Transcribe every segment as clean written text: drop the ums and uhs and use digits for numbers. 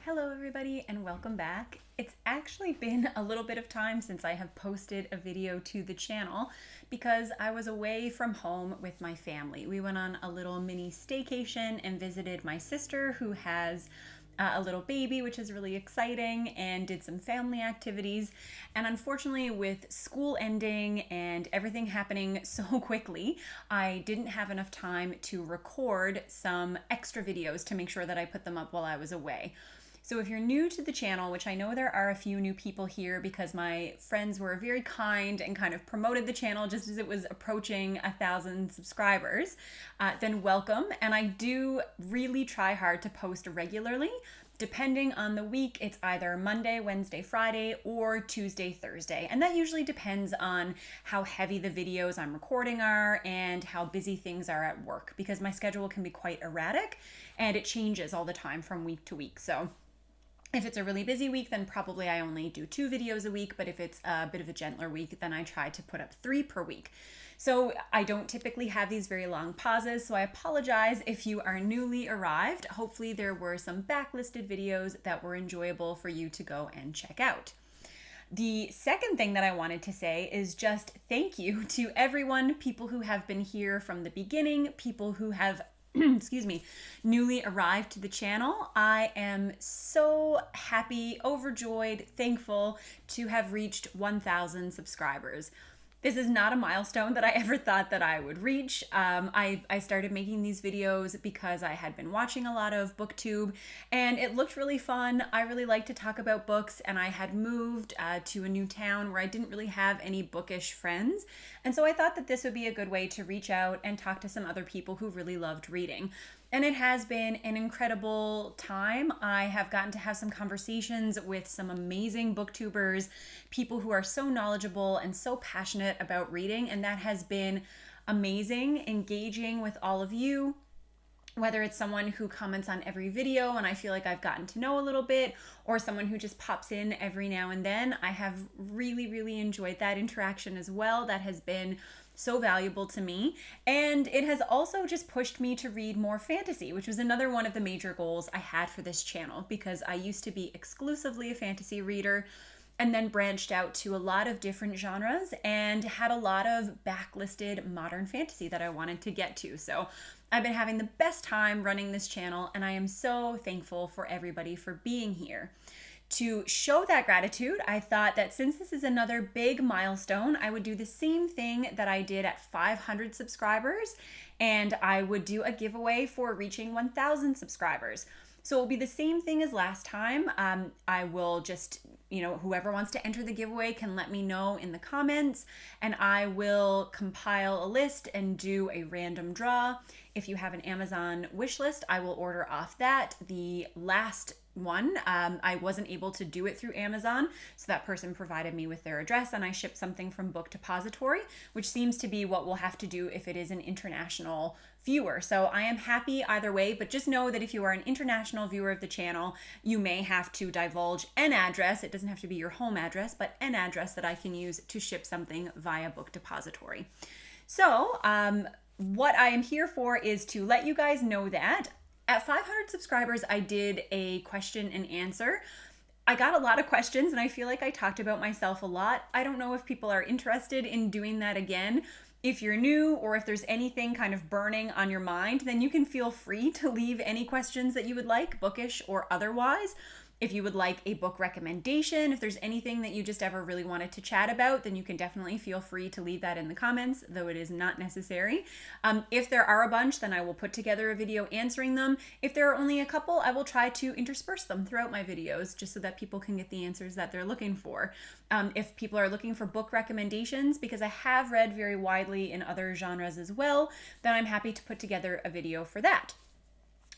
Hello everybody and welcome back. It's actually been a little bit of time since I have posted a video to the channel because I was away from home with my family. We went on a little mini staycation and visited my sister who has a little baby, which is really exciting, and did some family activities. And unfortunately, with school ending and everything happening so quickly, I didn't have enough time to record some extra videos to make sure that I put them up while I was away. So if you're new to the channel, which I know there are a few new people here because my friends were very kind and kind of promoted the channel just as it was approaching 1,000 subscribers, then welcome. And I do really try hard to post regularly. Depending on the week, it's either Monday, Wednesday, Friday, or Tuesday, Thursday. And that usually depends on how heavy the videos I'm recording are and how busy things are at work, because my schedule can be quite erratic and it changes all the time from week to week. So if it's a really busy week, then probably I only do 2 videos a week. But if it's a bit of a gentler week, then I try to put up 3 per week. So I don't typically have these very long pauses, so I apologize if you are newly arrived. Hopefully there were some backlisted videos that were enjoyable for you to go and check out. The second thing that I wanted to say is just thank you to everyone, people who have been here from the beginning, people who have newly arrived to the channel. I am so happy, overjoyed, thankful to have reached 1,000 subscribers. This is not a milestone that I ever thought that I would reach. I started making these videos because I had been watching a lot of BookTube and it looked really fun. I really like to talk about books, and I had moved to a new town where I didn't really have any bookish friends. And so I thought that this would be a good way to reach out and talk to some other people who really loved reading. And it has been an incredible time. I have gotten to have some conversations with some amazing booktubers, people who are so knowledgeable and so passionate about reading, and that has been amazing, engaging with all of you. Whether it's someone who comments on every video and I feel like I've gotten to know a little bit, or someone who just pops in every now and then, I have really enjoyed that interaction as well. That has been so valuable to me. And it has also just pushed me to read more fantasy, which was another one of the major goals I had for this channel, because I used to be exclusively a fantasy reader and then branched out to a lot of different genres and had a lot of backlisted modern fantasy that I wanted to get to. So I've been having the best time running this channel, and I am so thankful for everybody for being here. To show that gratitude, I thought that since this is another big milestone, I would do the same thing that I did at 500 subscribers, and I would do a giveaway for reaching 1,000 subscribers. So it will be the same thing as last time. I will just, whoever wants to enter the giveaway can let me know in the comments, and I will compile a list and do a random draw. If you have an Amazon wish list, I will order off that. The last one, I wasn't able to do it through Amazon, so that person provided me with their address and I shipped something from Book Depository, which seems to be what we'll have to do if it is an international viewer. So I am happy either way, but just know that if you are an international viewer of the channel, you may have to divulge an address. It doesn't have to be your home address, but an address that I can use to ship something via Book Depository. So what I am here for is to let you guys know that at 500 subscribers, I did a question and answer. I got a lot of questions and I feel like I talked about myself a lot. I don't know if people are interested in doing that again. If you're new, or if there's anything kind of burning on your mind, then you can feel free to leave any questions that you would like, bookish or otherwise. If you would like a book recommendation, if there's anything that you just ever really wanted to chat about, then you can definitely feel free to leave that in the comments, though it is not necessary. If there are a bunch, then I will put together a video answering them. If there are only a couple, I will try to intersperse them throughout my videos just so that people can get the answers that they're looking for. If people are looking for book recommendations, because I have read very widely in other genres as well, then I'm happy to put together a video for that.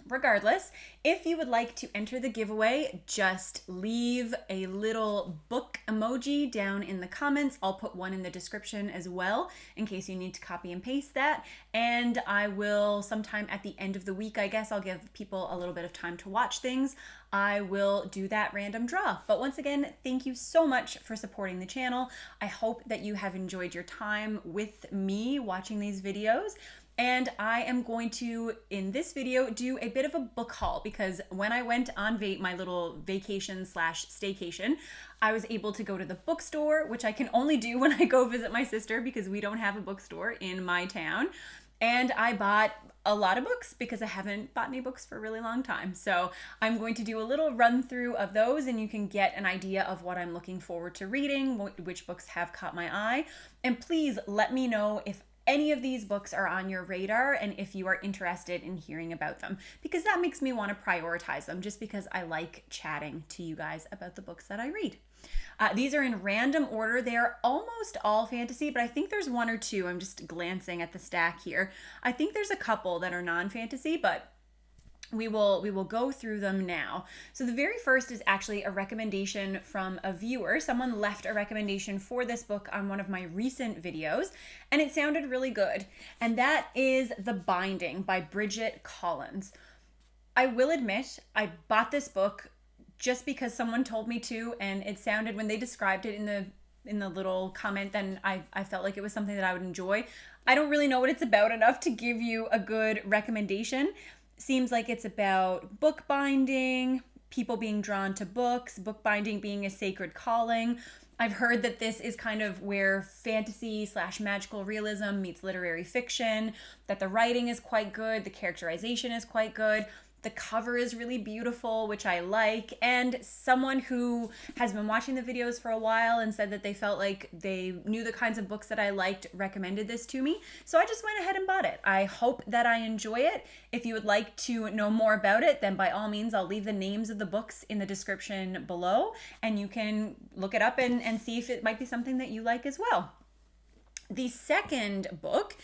Regardless, if you would like to enter the giveaway, just leave a little book emoji down in the comments. I'll put one in the description as well in case you need to copy and paste that. And I will sometime at the end of the week, I guess I'll give people a little bit of time to watch things. I will do that random draw. But once again, thank you so much for supporting the channel. I hope that you have enjoyed your time with me watching these videos. and I am going to, in this video, do a bit of a book haul because when I went on my little vacation slash staycation, I was able to go to the bookstore, which I can only do when I go visit my sister because we don't have a bookstore in my town. And I bought a lot of books because I haven't bought any books for a really long time. So I'm going to do a little run through of those and you can get an idea of what I'm looking forward to reading, which books have caught my eye. And please let me know if any of these books are on your radar and if you are interested in hearing about them, because that makes me want to prioritize them just because I like chatting to you guys about the books that I read. These are in random order. They are almost all fantasy, but I think there's one or two. I'm just glancing at the stack here. I think there's a couple that are non-fantasy, but we will go through them now. So the very first is actually a recommendation from a viewer. Someone left a recommendation for this book on one of my recent videos, and it sounded really good. And that is The Binding by Bridget Collins. I will admit, I bought this book just because someone told me to, and it sounded, when they described it in the little comment, then I felt like it was something that I would enjoy. I don't really know what it's about enough to give you a good recommendation. Seems like it's about bookbinding, people being drawn to books, bookbinding being a sacred calling. I've heard that this is kind of where fantasy slash magical realism meets literary fiction, that the writing is quite good, the characterization is quite good. The cover is really beautiful, which I like, and someone who has been watching the videos for a while and said that they felt like they knew the kinds of books that I liked recommended this to me. So I just went ahead and bought it. I hope that I enjoy it. If you would like to know more about it, then by all means, I'll leave the names of the books in the description below, and you can look it up and see if it might be something that you like as well. The second book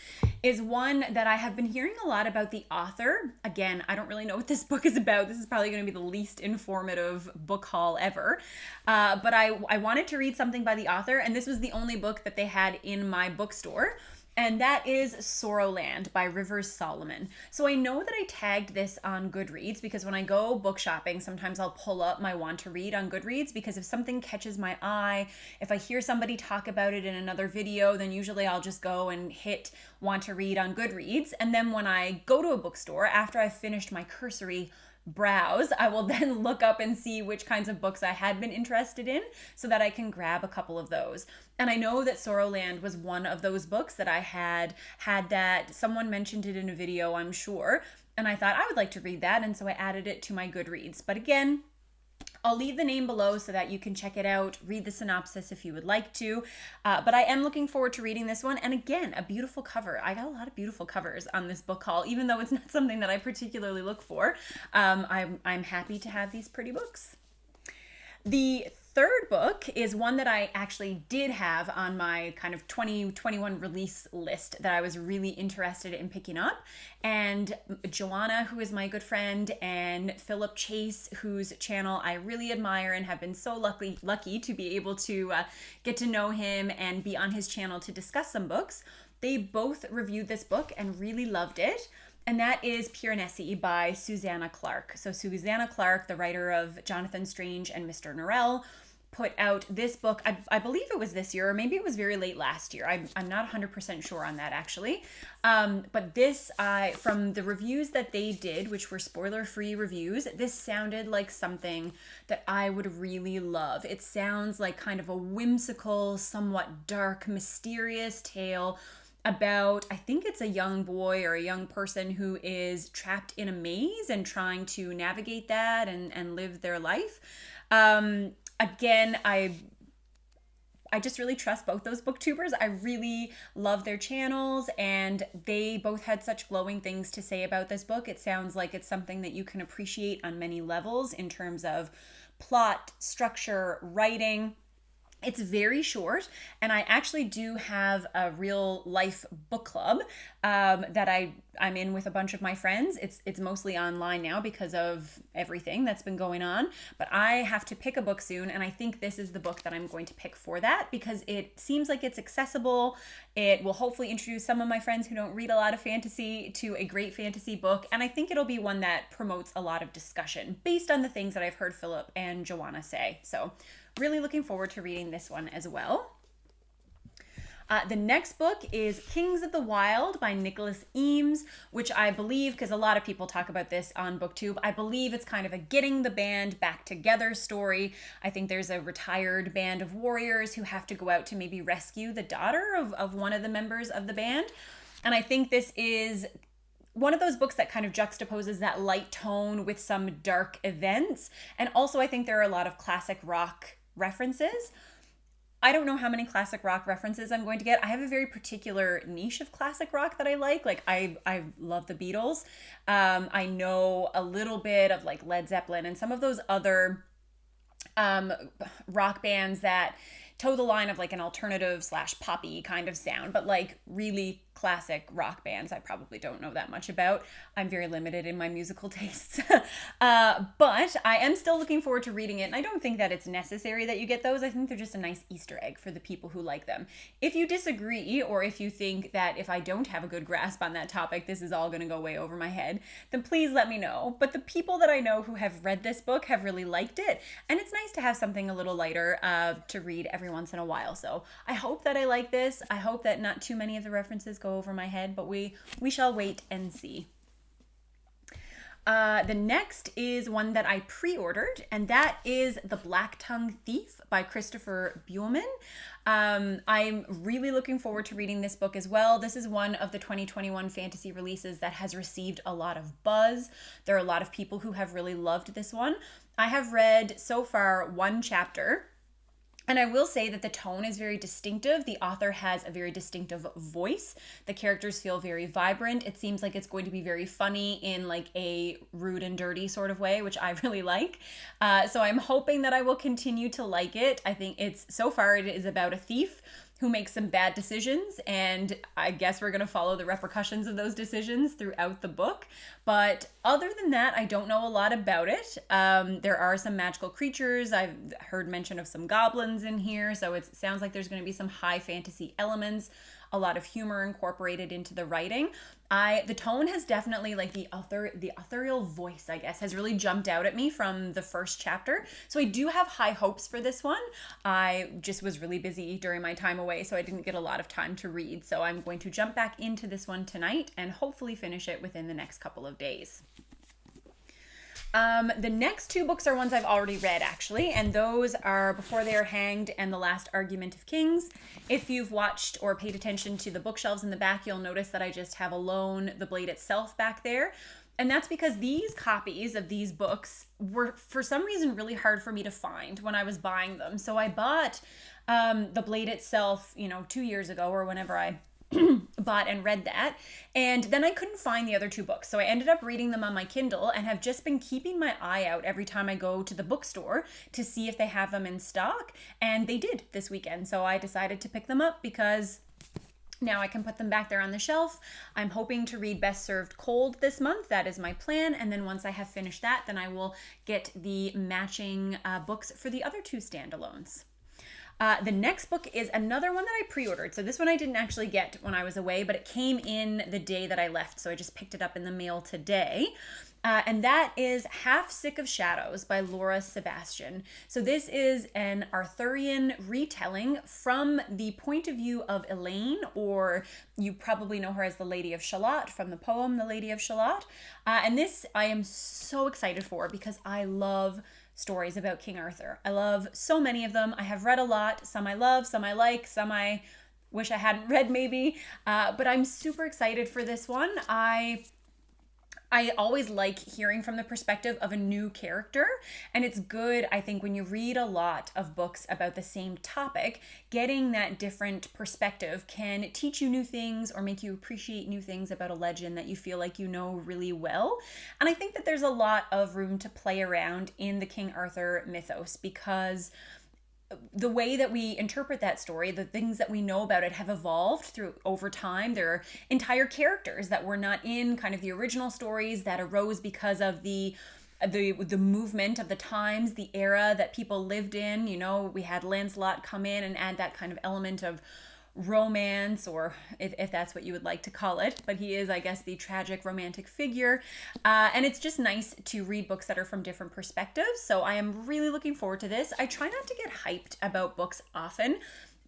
is one that I have been hearing a lot about the author. Again, I don't really know what this book is about. This is probably going to be the least informative book haul ever. But I wanted to read something by the author, and this was the only book that they had in my bookstore. And that is Sorrowland by Rivers Solomon. So I know that I tagged this on Goodreads because when I go book shopping, sometimes I'll pull up my want to read on Goodreads because if something catches my eye, if I hear somebody talk about it in another video, then usually I'll just go and hit want to read on Goodreads. And then when I go to a bookstore, after I've finished my cursory browse, I will then look up and see which kinds of books I had been interested in so that I can grab a couple of those. And I know that Sorrowland was one of those books that I had that someone mentioned it in a video, I'm sure, and I thought I would like to read that, and so I added it to my Goodreads. But again, I'll leave the name below so that you can check it out, read the synopsis if you would like to. But I am looking forward to reading this one. And again, a beautiful cover. I got a lot of beautiful covers on this book haul, even though it's not something that I particularly look for. I'm happy to have these pretty books. The third book is one that I actually did have on my kind of 2021 release list that I was really interested in picking up. And Joanna, who is my good friend, and Philip Chase, whose channel I really admire and have been so lucky to be able to get to know him and be on his channel to discuss some books. They both reviewed this book and really loved it. And that is Piraensi by Susanna Clarke. So Susanna Clarke, the writer of Jonathan Strange and Mr. Norrell, put out this book, I believe it was this year, or maybe it was very late last year. I'm not 100% sure on that, actually. But this, from the reviews that they did, which were spoiler-free reviews, this sounded like something that I would really love. It sounds like kind of a whimsical, somewhat dark, mysterious tale about, I think it's a young boy or a young person who is trapped in a maze and trying to navigate that and live their life. Again, I just really trust both those booktubers. I really love their channels, and they both had such glowing things to say about this book. It sounds like it's something that you can appreciate on many levels in terms of plot, structure, writing. It's very short, and I actually do have a real life book club that I'm in with a bunch of my friends. It's mostly online now because of everything that's been going on, but I have to pick a book soon, and I think this is the book that I'm going to pick for that because it seems like it's accessible. It will hopefully introduce some of my friends who don't read a lot of fantasy to a great fantasy book, and I think it'll be one that promotes a lot of discussion based on the things that I've heard Philip and Joanna say. So really looking forward to reading this one as well. The next book is Kings of the Wild by Nicholas Eames, which I believe, because a lot of people talk about this on BookTube, I believe it's kind of a getting the band back together story. I think there's a retired band of warriors who have to go out to maybe rescue the daughter of one of the members of the band. And I think this is one of those books that kind of juxtaposes that light tone with some dark events. And also I think there are a lot of classic rock references. I don't know how many classic rock references I'm going to get. I have a very particular niche of classic rock that I like. Like I love the Beatles. I know a little bit of like Led Zeppelin and some of those other rock bands that toe the line of like an alternative / poppy kind of sound, but like really classic rock bands I probably don't know that much about. I'm very limited in my musical tastes. But I am still looking forward to reading it, and I don't think that it's necessary that you get those. I think they're just a nice Easter egg for the people who like them. If you disagree, or if you think that if I don't have a good grasp on that topic, this is all going to go way over my head, then please let me know. But the people that I know who have read this book have really liked it, and it's nice to have something a little lighter to read every once in a while. So I hope that I like this. I hope that not too many of the references go over my head, but we shall wait and see. The next is one that I pre-ordered, and that is The Blacktongue Thief by Christopher Buehlman. I'm really looking forward to reading this book as well. This is one of the 2021 fantasy releases that has received a lot of buzz. There are a lot of people who have really loved this one. I have read so far one chapter, and I will say that the tone is very distinctive. The author has a very distinctive voice. The characters feel very vibrant. It seems like it's going to be very funny in like a rude and dirty sort of way, which I really like. So I'm hoping that I will continue to like it. I think so far it is about a thief who makes some bad decisions, and I guess we're going to follow the repercussions of those decisions throughout the book. But other than that, I don't know a lot about it. There are some magical creatures. I've heard mention of some goblins in here, so it sounds like there's going to be some high fantasy elements, a lot of humor incorporated into the writing. The tone has definitely, like the authorial voice, I guess, has really jumped out at me from the first chapter. So I do have high hopes for this one. I just was really busy during my time away, so I didn't get a lot of time to read. So I'm going to jump back into this one tonight and hopefully finish it within the next couple of days. The next two books are ones I've already read, actually, and those are Before They Are Hanged and The Last Argument of Kings. If you've watched or paid attention to the bookshelves in the back, you'll notice that I just have Alone, the Blade Itself back there. And that's because these copies of these books were, for some reason, really hard for me to find when I was buying them. So I bought The Blade Itself, 2 years ago or whenever I bought and read that, and then I couldn't find the other two books, so I ended up reading them on my Kindle and have just been keeping my eye out every time I go to the bookstore to see if they have them in stock, and they did this weekend, so I decided to pick them up because now I can put them back there on the shelf. I'm hoping to read Best Served Cold this month. That is my plan, and then once I have finished that, then I will get the matching books for the other two standalones. The next book is another one that I pre-ordered. So this one I didn't actually get when I was away, but it came in the day that I left. So I just picked it up in the mail today. And that is Half Sick of Shadows by Laura Sebastian. So this is an Arthurian retelling from the point of view of Elaine, or you probably know her as the Lady of Shalott from the poem The Lady of Shalott. And this I am so excited for because I love stories about King Arthur. I love so many of them. I have read a lot. Some I love, some I like, some I wish I hadn't read maybe. But I'm super excited for this one. I always like hearing from the perspective of a new character, and it's good, I think, when you read a lot of books about the same topic, getting that different perspective can teach you new things or make you appreciate new things about a legend that you feel like you know really well. And I think that there's a lot of room to play around in the King Arthur mythos because the way that we interpret that story, the things that we know about it have evolved over time. There are entire characters that were not in kind of the original stories that arose because of the movement of the times, the era that people lived in. We had Lancelot come in and add that kind of element of romance, or if that's what you would like to call it, but he is, I guess, the tragic romantic figure, and it's just nice to read books that are from different perspectives, so I am really looking forward to this. I try not to get hyped about books often.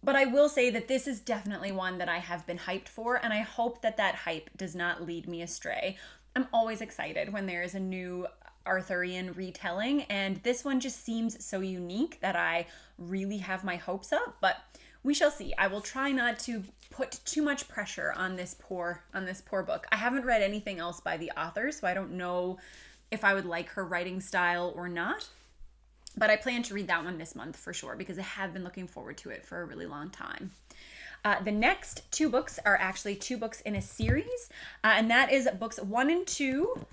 But I will say that this is definitely one that I have been hyped for, and I hope that that hype does not lead me astray. I'm always excited when there is a new Arthurian retelling, and this one just seems so unique that I really have my hopes up, but we shall see. I will try not to put too much pressure on this poor book. I haven't read anything else by the author, so I don't know if I would like her writing style or not. But I plan to read that one this month for sure, because I have been looking forward to it for a really long time. The next two books are actually two books in a series, and that is books 1 and 2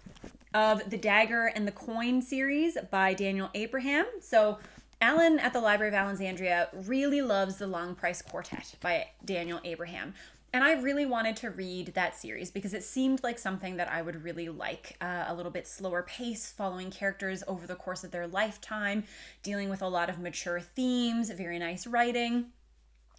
of the Dagger and the Coin series by Daniel Abraham. So Alan at the Library of Alexandria really loves The Long Price Quartet by Daniel Abraham. And I really wanted to read that series because it seemed like something that I would really like. A little bit slower pace, following characters over the course of their lifetime, dealing with a lot of mature themes, very nice writing.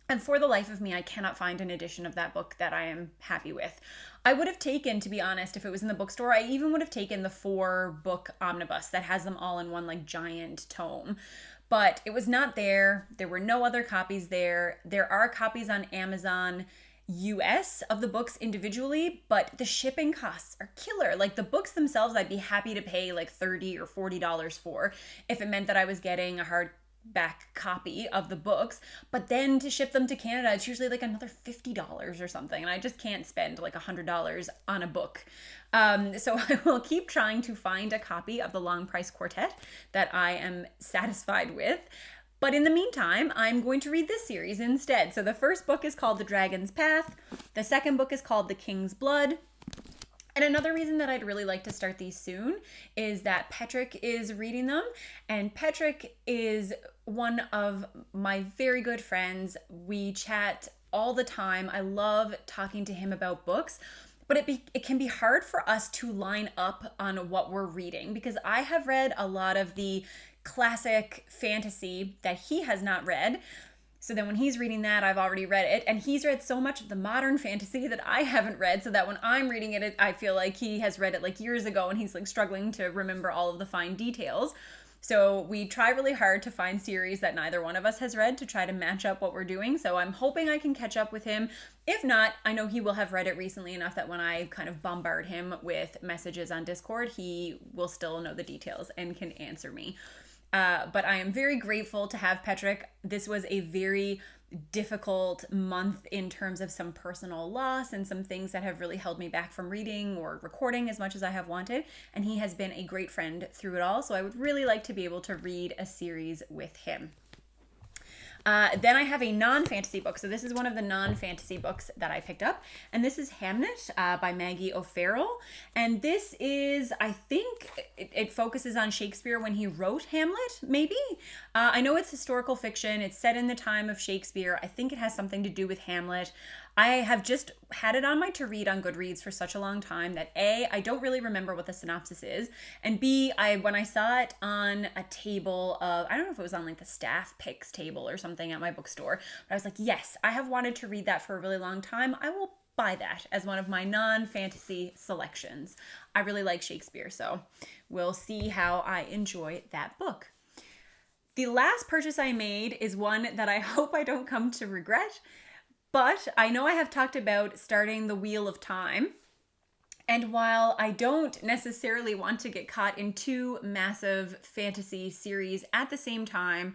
And for the life of me, I cannot find an edition of that book that I am happy with. I would have taken, to be honest, if it was in the bookstore, I even would have taken the 4-book omnibus that has them all in one like giant tome. But it was not there. There were no other copies there. There are copies on Amazon US of the books individually, but the shipping costs are killer. Like the books themselves, I'd be happy to pay like $30 or $40 for if it meant that I was getting a hardback copy of the books. But then to ship them to Canada, it's usually like another $50 or something, and I just can't spend like $100 on a book. So I will keep trying to find a copy of the Long Price Quartet that I am satisfied with. But in the meantime, I'm going to read this series instead. So the first book is called The Dragon's Path. The second book is called The King's Blood. And another reason that I'd really like to start these soon is that Patrick is reading them. And Patrick is one of my very good friends. We chat all the time. I love talking to him about books. But it can be hard for us to line up on what we're reading because I have read a lot of the classic fantasy that he has not read. So then when he's reading that, I've already read it. And he's read so much of the modern fantasy that I haven't read, so that when I'm reading it, I feel like he has read it like years ago and he's like struggling to remember all of the fine details. So we try really hard to find series that neither one of us has read to try to match up what we're doing. So I'm hoping I can catch up with him. If not, I know he will have read it recently enough that when I kind of bombard him with messages on Discord, he will still know the details and can answer me. But I am very grateful to have Patrick. This was a very difficult month in terms of some personal loss and some things that have really held me back from reading or recording as much as I have wanted. And he has been a great friend through it all. So I would really like to be able to read a series with him. Then I have a non-fantasy book. So this is one of the non-fantasy books that I picked up. And this is Hamnet by Maggie O'Farrell. And this is, I think, it focuses on Shakespeare when he wrote Hamlet, maybe? I know it's historical fiction. It's set in the time of Shakespeare. I think it has something to do with Hamlet. I have just had it on my to-read on Goodreads for such a long time that A, I don't really remember what the synopsis is, and B, when I saw it on a table of, I don't know if it was on like the staff picks table or something at my bookstore, but I was like, yes, I have wanted to read that for a really long time. I will buy that as one of my non-fantasy selections. I really like Shakespeare, so we'll see how I enjoy that book. The last purchase I made is one that I hope I don't come to regret. But I know I have talked about starting the Wheel of Time. And while I don't necessarily want to get caught in 2 massive fantasy series at the same time,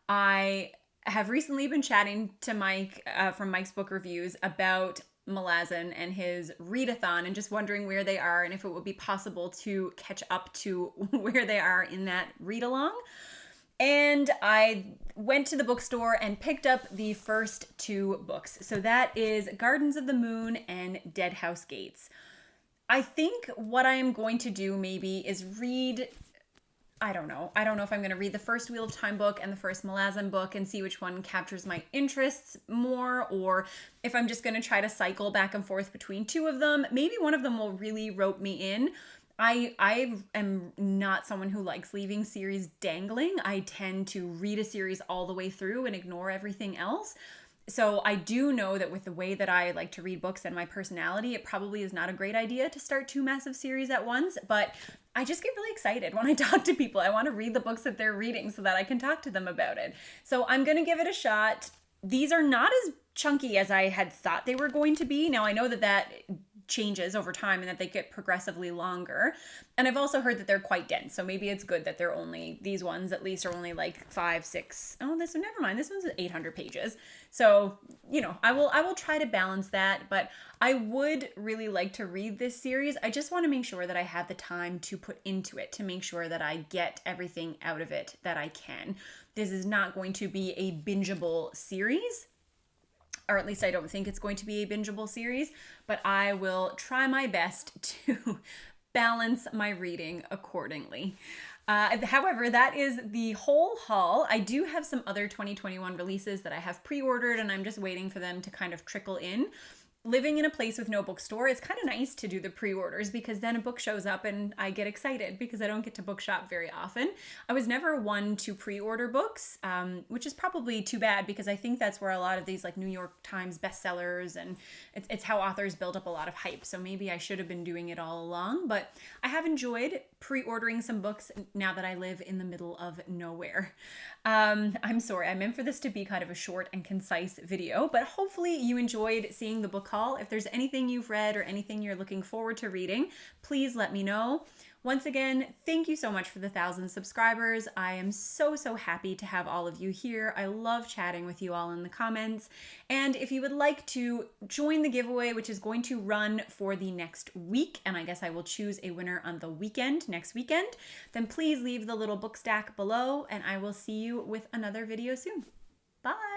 I have recently been chatting to Mike from Mike's Book Reviews about Malazan and his readathon and just wondering where they are and if it would be possible to catch up to where they are in that read-along. And I went to the bookstore and picked up the first 2 books. So that is Gardens of the Moon and Deadhouse Gates. I think what I am going to do maybe is read, I don't know if I'm going to read the first Wheel of Time book and the first Malazan book and see which one captures my interests more, or if I'm just going to try to cycle back and forth between 2 of them. Maybe one of them will really rope me in. I am not someone who likes leaving series dangling. I tend to read a series all the way through and ignore everything else. So I do know that with the way that I like to read books and my personality, it probably is not a great idea to start 2 massive series at once, but I just get really excited when I talk to people. I want to read the books that they're reading so that I can talk to them about it. So I'm going to give it a shot. these are not as chunky as I had thought they were going to be. Now, I know that that changes over time and that they get progressively longer. And I've also heard that they're quite dense. So maybe it's good that they're only, these ones at least are only like 5, 6. Oh, this one, never mind. This one's 800 pages. So, you know, I will try to balance that, but I would really like to read this series. I just want to make sure that I have the time to put into it, to make sure that I get everything out of it that I can. This is not going to be a bingeable series, or at least I don't think it's going to be a bingeable series, but I will try my best to balance my reading accordingly. However, that is the whole haul. I do have some other 2021 releases that I have pre-ordered, and I'm just waiting for them to kind of trickle in. Living in a place with no bookstore, it's kind of nice to do the pre-orders because then a book shows up and I get excited because I don't get to bookshop very often. I was never one to pre-order books, which is probably too bad because I think that's where a lot of these like New York Times bestsellers, and it's how authors build up a lot of hype. So maybe I should have been doing it all along, but I have enjoyed pre-ordering some books now that I live in the middle of nowhere. I'm sorry, I meant for this to be kind of a short and concise video, but hopefully you enjoyed seeing the book haul. If there's anything you've read or anything you're looking forward to reading, please let me know. Once again, thank you so much for the 1,000 subscribers. I am so happy to have all of you here. I love chatting with you all in the comments. And if you would like to join the giveaway, which is going to run for the next week, and I guess I will choose a winner on the weekend, next weekend, then please leave the little book stack below, and I will see you with another video soon. Bye!